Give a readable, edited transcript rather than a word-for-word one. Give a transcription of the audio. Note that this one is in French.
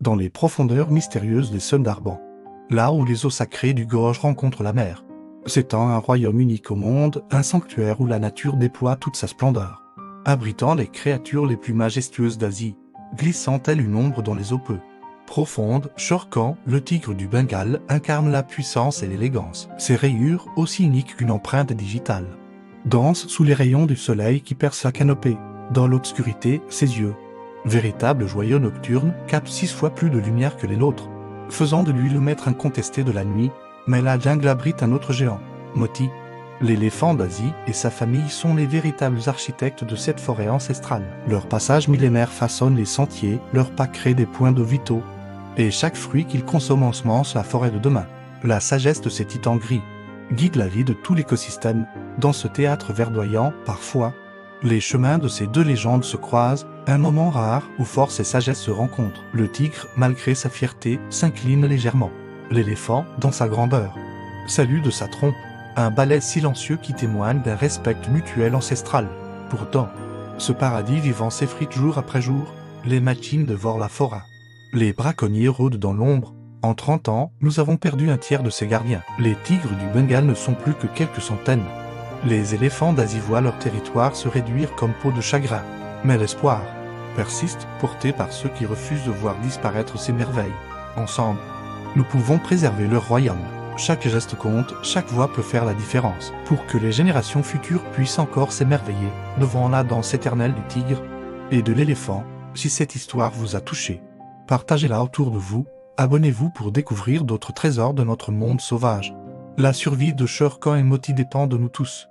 dans les profondeurs mystérieuses des Sundarbans, là où les eaux sacrées du Gange rencontrent la mer. S'étend un royaume unique au monde, un sanctuaire où la nature déploie toute sa splendeur. Abritant les créatures les plus majestueuses d'Asie, glissant telle une ombre dans les eaux peu profondes, Shere Khan, le tigre du Bengale, incarne la puissance et l'élégance. Ses rayures, aussi uniques qu'une empreinte digitale, dansent sous les rayons du soleil qui perce sa canopée. Dans l'obscurité, ses yeux, véritable joyau nocturne, captent 6 fois plus de lumière que les nôtres, faisant de lui le maître incontesté de la nuit. Mais la jungle abrite un autre géant, Moti. L'éléphant d'Asie et sa famille sont les véritables architectes de cette forêt ancestrale. Leur passage millénaire façonne les sentiers, leurs pas créent des points d'eau vitaux, et chaque fruit qu'ils consomment ensemence la forêt de demain. La sagesse de ces titans gris guide la vie de tout l'écosystème. Dans ce théâtre verdoyant, parfois, les chemins de ces deux légendes se croisent, un moment rare où force et sagesse se rencontrent. Le tigre, malgré sa fierté, s'incline légèrement. L'éléphant, dans sa grandeur, salue de sa trompe, un balai silencieux qui témoigne d'un respect mutuel ancestral. Pourtant, ce paradis vivant s'effrite jour après jour, les machines dévorent la forêt. Les braconniers rôdent dans l'ombre. En 30 ans, nous avons perdu un tiers de ses gardiens. Les tigres du Bengale ne sont plus que quelques centaines. Les éléphants d'Asie voient leur territoire se réduire comme peau de chagrin. Mais l'espoir persiste, porté par ceux qui refusent de voir disparaître ces merveilles. Ensemble, nous pouvons préserver leur royaume. Chaque geste compte, chaque voix peut faire la différence. Pour que les générations futures puissent encore s'émerveiller devant la danse éternelle du tigre et de l'éléphant. Si cette histoire vous a touché, partagez-la autour de vous. Abonnez-vous pour découvrir d'autres trésors de notre monde sauvage. La survie de Shere Khan et Moti dépend de nous tous.